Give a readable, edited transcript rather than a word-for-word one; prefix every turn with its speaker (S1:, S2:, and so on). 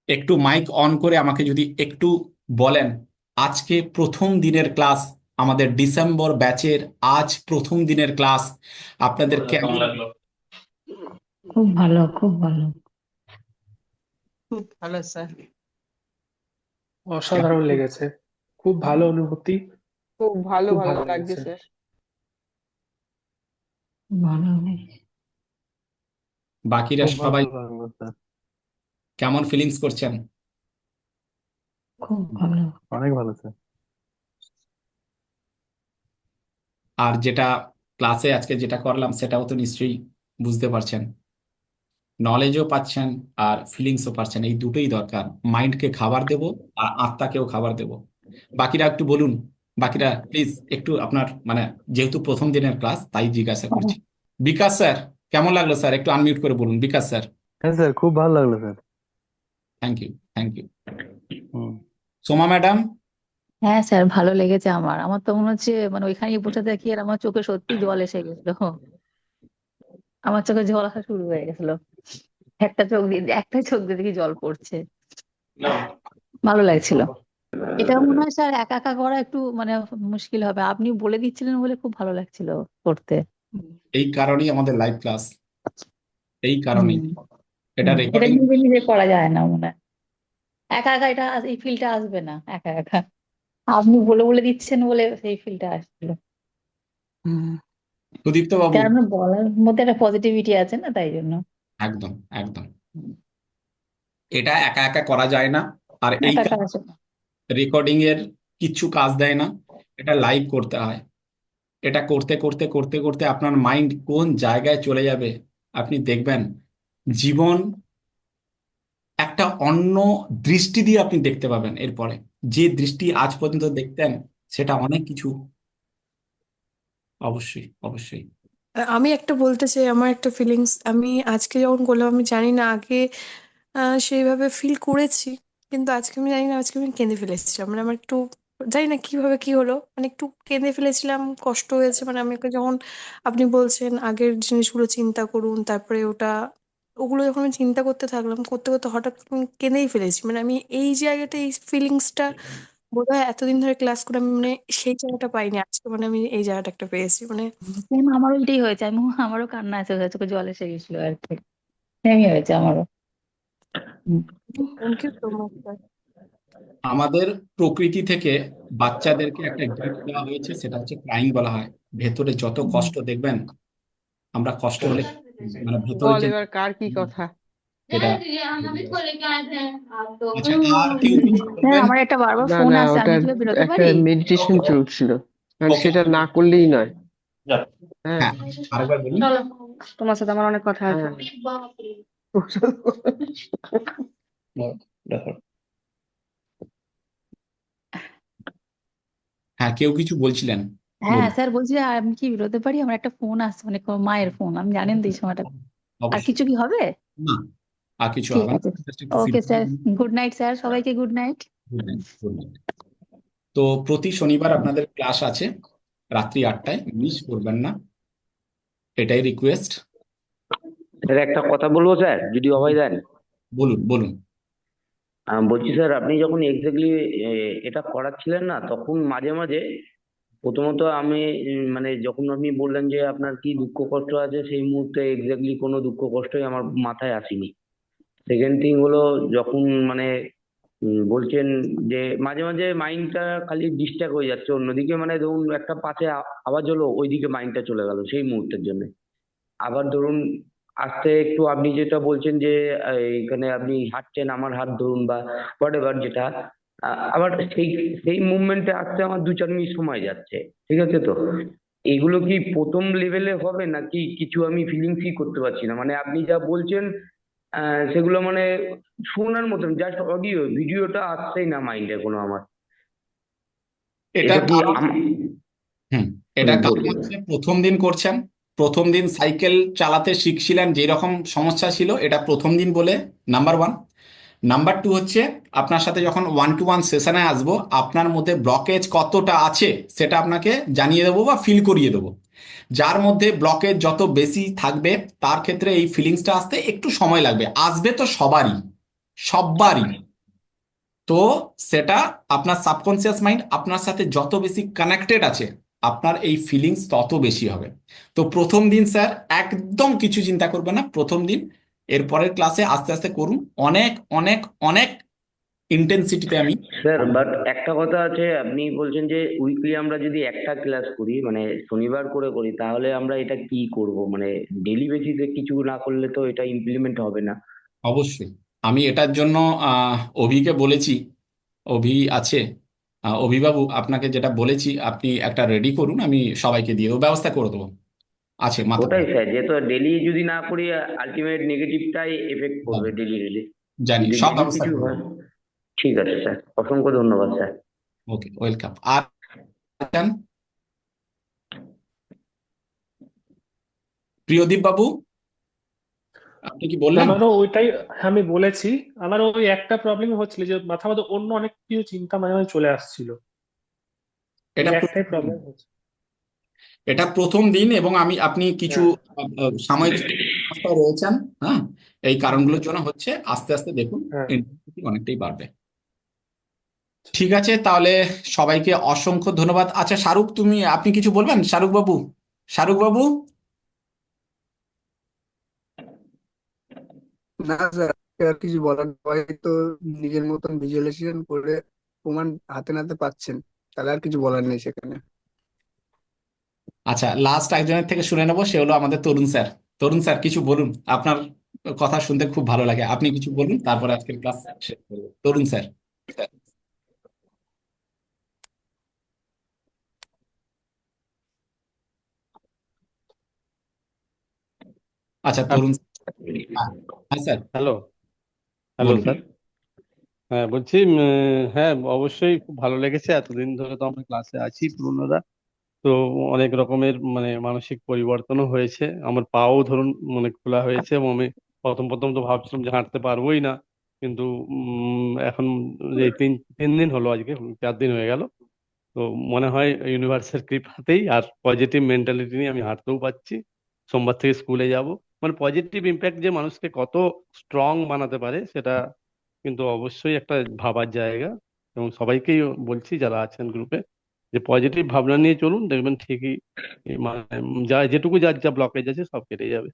S1: একটু mic on করে আমাকে যদি একটু বলেন, আজকে প্রথম দিনের ক্লাস, আমাদের ডিসেম্বর ব্যাচের আজ প্রথম দিনের ক্লাস আপনাদের কেমন লাগলো?
S2: খুব ভালো, খুব ভালো।
S3: খুব ভালো স্যার।
S4: অসাধারণ লেগেছে। খুব ভালো অনুভূতি।
S3: খুব ভালো
S4: খুব
S3: ভালো
S4: ভালো
S3: লাগছে
S4: লেগেছে।
S3: স্যার।
S2: খুব ভালো হয়েছে।
S1: বাকিরা
S4: খুব
S1: সবাই
S4: ভালো লাগলো স্যার।
S1: কেমন ফিলিংস করছেন?
S2: খুব ভালো।
S4: অনেক ভালো স্যার।
S1: আর যেটা ক্লাসে আজকে যেটা করলাম সেটাও তো নিশ্চয়ই বুঝতে পারছেন, নলেজও পাচ্ছেন আর ফিলিংসও পাচ্ছেন, এই দুটোই দরকার। মাইন্ডকে খাবার দেব আর আত্মাকেও খাবার দেব। বাকিরা একটু বলুন, বাকিরা প্লিজ একটু আপনার মানে, যেহেতু প্রথম দিনের ক্লাস তাই জিজ্ঞাসা করছি। বিকাশ স্যার, কেমন লাগলো স্যার? একটু আনমিউট করে বলুন বিকাশ স্যার।
S4: হ্যাঁ স্যার, খুব ভালো লাগলো sir.
S1: Thank you, thank you.
S4: হুম।
S1: সোমা ম্যাডাম?
S2: হ্যাঁ স্যার, ভালো লেগেছে। আমার তো মনে হচ্ছে মানে ওইখানেই বসে দেখি আর আমার চোখে সত্যি জল এসে গেছিল। আমার চোখে জল আসা শুরু হয়ে গেছিল। একটা চোখ দিয়ে দেখি জল পড়ছে। ভালো লাগছিল। এটা মনে হয় স্যার একা একা করা একটু মানে মুশকিল হবে, আপনি বলে দিচ্ছিলেন বলে খুব ভালো লাগছিল করতে।
S1: এই কারণেই আমাদের লাইভ ক্লাস, এই কারণেই।
S2: হুম।
S1: এটা
S2: এটা
S1: রেকর্ডিং।
S2: নিজে নিজে করা যায় না মনে হয়। একা একা এই ফিলটা আসবে না একা একা। আপনি বলে বলে দিচ্ছেন বলে সেই ফিলটা আসছিল। হুম।
S1: সুদীপ্ত বাবু?
S2: তার আপনার বলার মধ্যে একটা পজিটিভিটি আছে না, তাই জন্য।
S1: একদম, একদম।
S2: হুম।
S1: এটা একা একা করা যায় না। আর এই
S2: একা একা আসে না।
S1: রেকর্ডিং এর কিচ্ছু কাজ দেয় না, এটা লাইভ করতে হয়। এটা করতে করতে করতে করতে আপনার মাইন্ড কোন জায়গায় চলে যাবে আপনি দেখবেন। জীবন একটা অন্য দৃষ্টি দিয়ে আপনি দেখতে পাবেন এরপরে। যে দৃষ্টি আজ পর্যন্ত দেখতেন সেটা অনেক কিছু। অবশ্যই, অবশ্যই।
S5: আমি একটা বলতে চাই, আমার একটা ফিলিংস আমি আজকে যখন করলাম, আমি জানি না আগে সেইভাবে ফিল করেছি, কিন্তু আজকে আমি জানি না, আজকে আমি কেঁদে ফেলেছিলাম। মানে আমার একটু জানি না কিভাবে কি হলো, মানে একটু কেঁদে ফেলেছিলাম, কষ্ট হয়েছে। মানে আমাকে যখন আপনি বলছেন আগের জিনিসগুলো চিন্তা করুন, তারপরে ওগুলো যখন আমি চিন্তা করতে থাকলাম, করতে করতে হঠাৎ আমি কেঁদেই ফেলেছি। মানে আমি এই জায়গাটা, এই ফিলিংসটা বোধহয় এতদিন ধরে ক্লাস করে আমি মানে সেই জায়গাটা পাইনি, আজকে মানে আমি এই জায়গাটা একটা পেয়েছি মানে।
S2: সেম আমারও এটাই হয়েছে, আমারও কান্না আছে, চোখে জল এসে গেছিল আর কি। সেমই হয়েছে আমারও। হুম।
S5: Thank you so much sir.
S1: আমাদের প্রকৃতি থেকে বাচ্চাদেরকে একটা গিফট দেওয়া হয়েছে, সেটা হচ্ছে ক্রাইং বলা হয়। ভেতরে যত
S2: হুম।
S1: কষ্ট দেখবেন, আমরা কষ্ট হলে মানে ভেতরে
S3: বল
S1: যে
S3: এবার কার কি কথা।
S1: এটা। আচ্ছা, আর কেউ কিছু
S2: স্যার
S1: বলবেন?
S2: আমার একটা বারবার
S6: না
S2: ফোন
S6: না,
S2: আসছে,
S6: ওটা
S2: আমি কি বেরোতে
S6: একটা
S2: পারি?
S6: মেডিটেশন
S1: ওকে,
S6: চলছিল, আর
S1: ওকে।
S6: সেটা না করলেই নয়। হ্যাঁ।
S1: হ্যাঁ, আরেকবার বলুন।
S2: চলো, তোমার সাথে আমার অনেক কথা আছে।
S6: হ্যাঁ।
S1: দেখো। হ্যাঁ, কেউ কিছু বলছিলেন,
S2: হ্যাঁ
S1: বলুন।
S2: স্যার, বলছি যে আমি কি বেরোতে পারি? আমার একটা ফোন আসছে, মানে মায়ের ফোন, আমি জানেন তো এই সময়টা। আর
S1: অবশ্যই।
S2: কিছু কি হবে?
S1: না, আর কিছু
S2: ঠিক
S1: হবে না,
S2: আছে।
S1: জাস্ট একটু ফিল
S2: ওকে স্যার।
S1: করুন।
S2: গুড নাইট স্যার, সবাইকে good night.
S1: Good night, good night. তো প্রতি শনিবার আপনাদের ক্লাস আছে রাত্রি 8টায়, মিস করবেন না, এটাই রিকোয়েস্ট।
S7: স্যার একটা কথা বলবো স্যার, যদি অভয় দেন।
S1: বলুন, বলুন।
S7: বলছি স্যার, আপনি যখন এক্স্যাক্টলি এটা করাচ্ছিলেন না, তখন মাঝে মাঝে প্রথমত আমি মানে যখন আপনি বললেন যে আপনার কি দুঃখ কষ্ট আছে, সেই মুহূর্তে এক্স্যাক্টলি কোনো দুঃখ কষ্টই আমার মাথায় আসেনি। সেকেন্ড থিং হলো, যখন মানে বলছেন যে মাঝে মাঝে মাইন্ডটা খালি ডিস্ট্রাক্ট হয়ে যাচ্ছে অন্যদিকে, মানে ধরুন একটা পাশে আওয়াজ হলো, ওইদিকে মাইন্ডটা চলে গেল সেই মুহূর্তের জন্য। আবার ধরুন আস্তে একটু আপনি যেটা বলছেন যে এইখানে আপনি হাঁটছেন, আমার হাত ধরুন বা হোয়াট এভার যেটা, আবার সেই সেই মুভমেন্টে আসতে আমার 2-4 মিনিট সময় যাচ্ছে। ঠিক আছে তো? এগুলো কি প্রথম লেভেলে হবে নাকি কিছু আমি ফিলিংসই করতে পারছি না? মানে আপনি যা বলছেন সেগুলো মানে শোনার মতন, জাস্ট অডিও, ভিডিওটা আসছেই না মাইন্ডে কোনো আমার।
S1: এটা
S7: এটা কি
S1: কারণ, হুম, এটা কারণ
S7: বলুন।
S1: হচ্ছে প্রথম দিন করছেন। প্রথম দিন সাইকেল চালাতে শিখছিলেন, যে রকম সমস্যা ছিল, এটা প্রথম দিন বলে নাম্বার ওয়ান। নাম্বার টু হচ্ছে, আপনার সাথে যখন 1-to-1 সেশনে আসবো, আপনার মধ্যে ব্লকেজ কতটা আছে সেটা আপনাকে জানিয়ে দেবো বা ফিল করিয়ে দেবো। যার মধ্যে ব্লকেজ যত বেশি থাকবে, তার ক্ষেত্রে এই ফিলিংসটা আসতে একটু সময় লাগবে, আসবে তো সবারই। সবারই। তো সেটা আপনার সাবকনসিয়াস মাইন্ড আপনার সাথে যত বেশি কানেক্টেড আছে আপনার এই ফিলিংস তত বেশি হবে। তো প্রথম দিন স্যার একদম কিছু চিন্তা করবেন না প্রথম দিন, এরপরের ক্লাসে আস্তে আস্তে করুন, অনেক অনেক অনেক ইন্টেন্সিটিতে আমি
S7: স্যার বাট একটা কথা আছে, আপনি বলছেন যে উইকলি আমরা যদি একটা ক্লাস করি মানে শনিবার করে করি, তাহলে আমরা এটা কি করব? মানে ডেলি বেসিসে কিছু না করলে তো এটা ইমপ্লিমেন্ট হবে না।
S1: অবশ্যই আমি এটার জন্য অভিকে বলেছি, অভি আছে, অভিবাবু আপনাকে যেটা বলেছি আপনি একটা রেডি করুন, আমি সবাইকে দিয়ে দেবো, ব্যবস্থা করে দেবো, আছে মাথা।
S7: ওটাই স্যার, যেহেতু ডেলি যদি না করি আলটিমেট নেগেটিভটাই এফেক্ট করবে ডেলি ডেলি।
S1: জানি,
S7: যদি
S1: সব
S7: ডেলি
S1: ব্যবস্থা
S7: কিছু
S1: করবো।
S7: হয়। ঠিক আছে স্যার, অসংখ্য ধন্যবাদ স্যার।
S1: ওকে, ওয়েলকাম। আর আছেন? প্রিয়দীপ বাবু, আপনি কি বললেন?
S4: আমারও ওইটাই, হ্যাঁ আমি বলেছি। আমার ওই একটা প্রবলেমই হচ্ছিল যে মাথার মধ্যে অন্য অনেক কিছু চিন্তা মাঝে মাঝে চলে আসছিল। এই
S1: এটা
S4: একটাই
S1: প্রথম দিন,
S4: প্রবলেম হচ্ছে।
S1: এটা প্রথম দিন, এবং আপনি কিছু
S4: হ্যাঁ।
S1: সাময়িক সমস্যায় রয়েছেন। হ্যাঁ, এই কারণগুলোর জন্য হচ্ছে, আস্তে আস্তে দেখুন
S4: হ্যাঁ।
S1: intensity অনেকটাই বাড়বে। ঠিক আছে, তাহলে সবাইকে অসংখ্য ধন্যবাদ। আচ্ছা শাহরুখ, আপনি কিছু বলবেন? শাহরুখ বাবু, শাহরুখ বাবু।
S8: না স্যার, আর কিছু বলার নেই। সবাই তো নিজের মতন ভিজুয়ালাইজেশন করে প্রমাণ হাতে নাতে পাচ্ছেন, তাহলে আর কিছু বলার নেই সেখানে।
S1: আচ্ছা, লাস্ট একজনের থেকে শুনে নেবো, সে হলো আমাদের তরুণ স্যার। তরুণ স্যার কিছু বলুন, আপনার কথা শুনতে খুব ভালো লাগে, আপনি কিছু বলুন, তারপরে আজকের ক্লাস শেষ করবো। তরুণ স্যার। আচ্ছা তরুণ, হ্যাঁ হ্যাঁ স্যার
S9: হ্যালো, হ্যালো
S1: বলুন।
S9: স্যার। হ্যাঁ বলছি, হ্যাঁ অবশ্যই খুব ভালো লেগেছে। এতদিন ধরে তো আমরা ক্লাসে আছি পুরোনোরা, তো অনেক রকমের মানে মানসিক পরিবর্তনও হয়েছে। আমার পাও ধরুন মানে খোলা হয়েছে, এবং আমি প্রথম প্রথম তো ভাবছিলাম যে হাঁটতে পারবোই না, কিন্তু এখন এই তিন তিন দিন হলো, আজকে 4 দিন হয়ে গেল। তো মনে হয় ইউনিভার্সের কৃপাতেই আর পজিটিভ মেন্টালিটি নিয়ে আমি হাঁটতেও পারছি। সোমবার থেকে স্কুলে যাব। মানে পজিটিভ ইম্প্যাক্ট যে মানুষকে কত স্ট্রং বানাতে পারে, সেটা কিন্তু অবশ্যই একটা ভাবার জায়গা। এবং সবাইকেই বলছি যারা আছেন গ্রুপে, যে পজিটিভ ভাবনা নিয়ে চলুন, দেখবেন ঠিকই মানে যা যেটুকু যার যা ব্লকেজ আছে সব কেটে যাবে।